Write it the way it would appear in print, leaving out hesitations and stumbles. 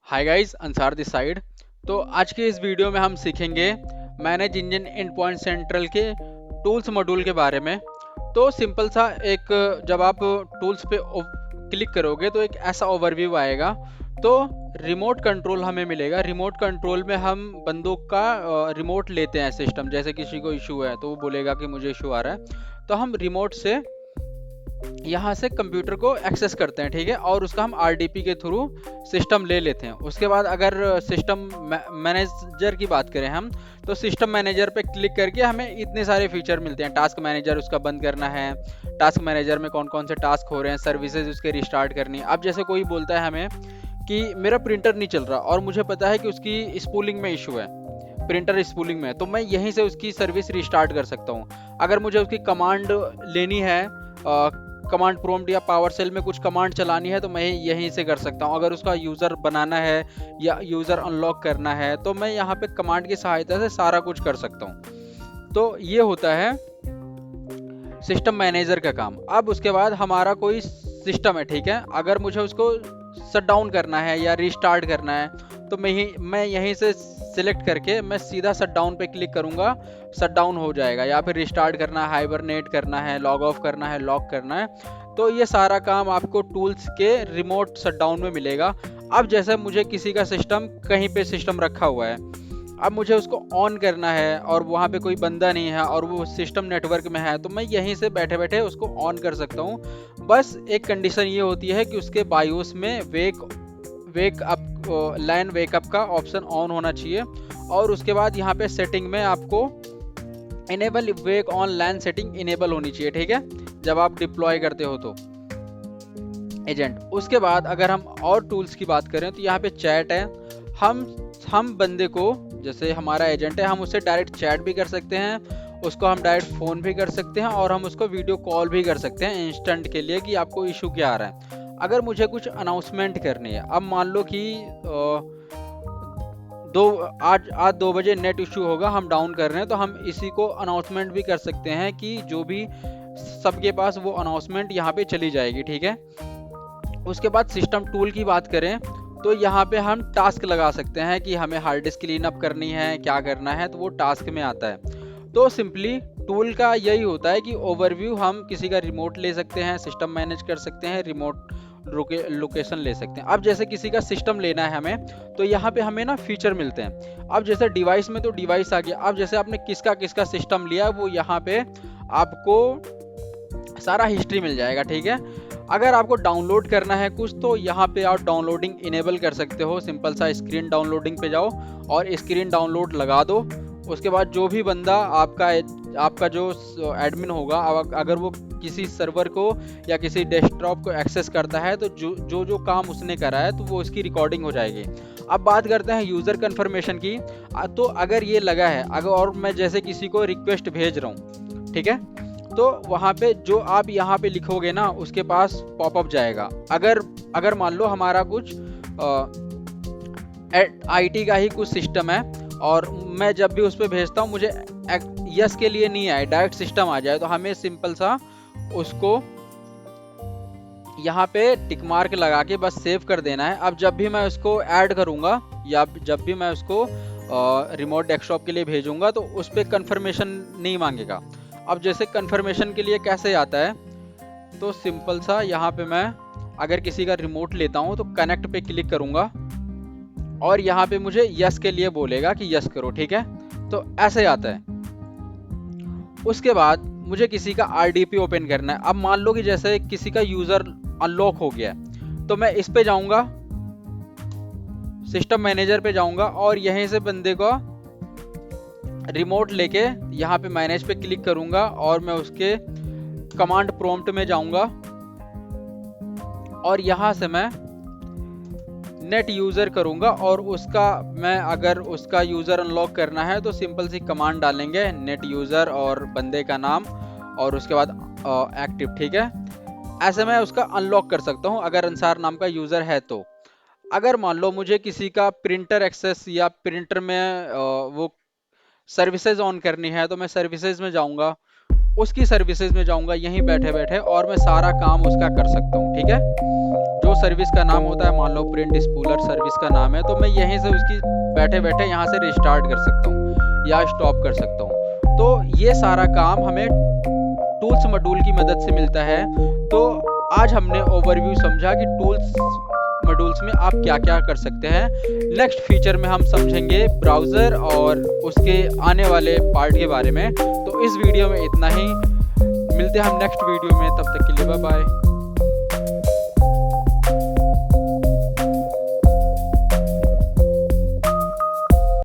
Hi guys, Ansar this side. तो आज के इस वीडियो में हम सीखेंगे manage engine and point central के टूल्स मॉड्यूल के बारे में। तो सिंपल सा एक, जब आप टूल्स पे क्लिक करोगे तो एक ऐसा ओवरव्यू आएगा। तो रिमोट कंट्रोल हमें मिलेगा। रिमोट कंट्रोल में हम बंदूक का रिमोट लेते हैं सिस्टम, जैसे किसी को इशू है तो वो बोलेगा कि मुझे इशू आ रहा है, तो हम रिमोट से यहाँ से कंप्यूटर को एक्सेस करते हैं, ठीक है। और उसका हम आरडीपी के थ्रू सिस्टम ले लेते हैं। उसके बाद अगर सिस्टम मैनेजर की बात करें हम, तो सिस्टम मैनेजर पे क्लिक करके हमें इतने सारे फीचर मिलते हैं। टास्क मैनेजर उसका बंद करना है, टास्क मैनेजर में कौन कौन से टास्क हो रहे हैं, सर्विसेज उसके रिस्टार्ट करनी है। अब जैसे कोई बोलता है हमें कि मेरा प्रिंटर नहीं चल रहा और मुझे पता है कि उसकी स्पूलिंग में इशू है, प्रिंटर स्पूलिंग में, तो मैं यहीं से उसकी सर्विस रिस्टार्ट कर सकता हूँ। अगर मुझे उसकी कमांड लेनी है, कमांड प्रॉम्प्ट या पावर सेल में कुछ कमांड चलानी है, तो मैं यहीं से कर सकता हूँ। अगर उसका यूज़र बनाना है या यूज़र अनलॉक करना है, तो मैं यहाँ पे कमांड की सहायता से सारा कुछ कर सकता हूँ। तो ये होता है सिस्टम मैनेजर का काम। अब उसके बाद हमारा कोई सिस्टम है, ठीक है, अगर मुझे उसको शट डाउन करना है या रिस्टार्ट करना है, तो मैं यहीं से सिलेक्ट करके मैं सीधा शट डाउन पे क्लिक करूंगा, शट डाउन हो जाएगा। या फिर रिस्टार्ट करना है, हाइबरनेट करना है, लॉग ऑफ करना है, लॉक करना है, तो ये सारा काम आपको टूल्स के रिमोट शट डाउन में मिलेगा। अब जैसे मुझे किसी का सिस्टम, कहीं पे सिस्टम रखा हुआ है, अब मुझे उसको ऑन करना है और वहाँ पे कोई बंदा नहीं है और वो सिस्टम नेटवर्क में है, तो मैं यहीं से बैठे बैठे उसको ऑन कर सकता हूँ। बस एक कंडीशन ये होती है कि उसके बायोस में वेक अप लाइन वेकअप का ऑप्शन ऑन होना चाहिए। और उसके बाद यहाँ पे सेटिंग में आपको enable wake on line setting enable होनी चाहिए, ठीक है, जब आप डिप्लॉय करते हो तो एजेंट। उसके बाद अगर हम और टूल्स की बात करें तो यहाँ पे चैट है। हम बंदे को, जैसे हमारा एजेंट है, हम उससे डायरेक्ट चैट भी कर सकते हैं, उसको हम डायरेक्ट फ़ोन भी कर सकते हैं और हम उसको वीडियो कॉल भी कर सकते हैं इंस्टेंट के लिए कि आपको इशू क्या आ रहा है। अगर मुझे कुछ अनाउंसमेंट करनी है, अब मान लो कि आज 2 बजे नेट इशू होगा, हम डाउन कर रहे हैं, तो हम इसी को अनाउंसमेंट भी कर सकते हैं कि जो भी सबके पास वो अनाउंसमेंट यहाँ पे चली जाएगी, ठीक है। उसके बाद सिस्टम टूल की बात करें तो यहाँ पे हम टास्क लगा सकते हैं कि हमें हार्ड डिस्क क्लीन अप करनी है, क्या करना है, तो वो टास्क में आता है। तो सिंपली टूल का यही होता है कि ओवरव्यू, हम किसी का रिमोट ले सकते हैं, सिस्टम मैनेज कर सकते हैं, रिमोट लोकेशन ले सकते हैं। अब जैसे किसी का सिस्टम लेना है हमें, तो यहाँ पे हमें ना फीचर मिलते हैं। अब जैसे डिवाइस में तो डिवाइस आ गया। अब जैसे आपने किसका किसका सिस्टम लिया, वो यहाँ पे आपको सारा हिस्ट्री मिल जाएगा, ठीक है। अगर आपको डाउनलोड करना है कुछ, तो यहाँ पे आप डाउनलोडिंग इनेबल कर सकते हो। सिंपल सा स्क्रीन डाउनलोडिंग पे जाओ और स्क्रीन डाउनलोड लगा दो। उसके बाद जो भी बंदा आपका जो एडमिन होगा, अगर वो किसी सर्वर को या किसी डेस्कटॉप को एक्सेस करता है, तो जो काम उसने करा है, तो वो उसकी रिकॉर्डिंग हो जाएगी। अब बात करते हैं यूज़र कन्फर्मेशन की। तो अगर ये लगा है, अगर और मैं जैसे किसी को रिक्वेस्ट भेज रहा हूँ, ठीक है, तो वहाँ पे जो आप यहाँ पे लिखोगे ना, उसके पास पॉपअप जाएगा। अगर मान लो हमारा कुछ आईटी का ही कुछ सिस्टम है और मैं जब भी उस पर भेजता हूँ, मुझे यस के लिए नहीं आए, डायरेक्ट सिस्टम आ जाए, तो हमें सिंपल सा उसको यहाँ पे टिक मार्क लगा के बस सेव कर देना है। अब जब भी मैं उसको ऐड करूँगा या जब भी मैं उसको रिमोट डेस्कटॉप के लिए भेजूंगा, तो उस पर कन्फर्मेशन नहीं मांगेगा। अब जैसे कन्फर्मेशन के लिए कैसे आता है, तो सिंपल सा यहाँ पे मैं अगर किसी का रिमोट लेता हूँ तो कनेक्ट पे क्लिक करूँगा और यहाँ पे मुझे यस के लिए बोलेगा कि यस करो, ठीक है। तो ऐसे आता है। उसके बाद मुझे किसी का आरडीपी ओपन करना है। अब मान लो कि जैसे किसी का यूज़र अनलॉक हो गया है, तो मैं इस पे जाऊँगा, सिस्टम मैनेजर पे जाऊँगा और यहीं से बंदे को रिमोट लेके यहाँ पे मैनेज पे क्लिक करूंगा और मैं उसके कमांड प्रॉम्प्ट में जाऊंगा और यहाँ से मैं नेट यूज़र करूंगा और अगर उसका यूज़र अनलॉक करना है, तो सिंपल सी कमांड डालेंगे, नेट यूज़र और बंदे का नाम और उसके बाद एक्टिव, ठीक है। ऐसे मैं उसका अनलॉक कर सकता हूँ अगर अंसार नाम का यूज़र है तो। अगर मान लो मुझे किसी का प्रिंटर एक्सेस या प्रिंटर में वो सर्विसेज ऑन करनी है, तो मैं सर्विसेज में जाऊंगा, उसकी सर्विसेज में जाऊंगा यहीं बैठे बैठे, और मैं सारा काम उसका कर सकता हूँ, ठीक है। जो सर्विस का नाम होता है, मान लो प्रिंट स्पूलर सर्विस का नाम है, तो मैं यहीं से उसकी बैठे बैठे यहाँ से रिस्टार्ट कर सकता हूँ या स्टॉप कर सकता हूँ। तो ये सारा काम हमें टूल्स मॉड्यूल की मदद से मिलता है। तो आज हमने ओवरव्यू समझा कि टूल्स मॉड्यूल्स में आप क्या क्या कर सकते हैं। नेक्स्ट फीचर में हम समझेंगे ब्राउज़र और उसके आने वाले पार्ट के बारे में। तो इस वीडियो में इतना ही, मिलते हैं हम नेक्स्ट वीडियो में, तब तक के लिए बाय बाय।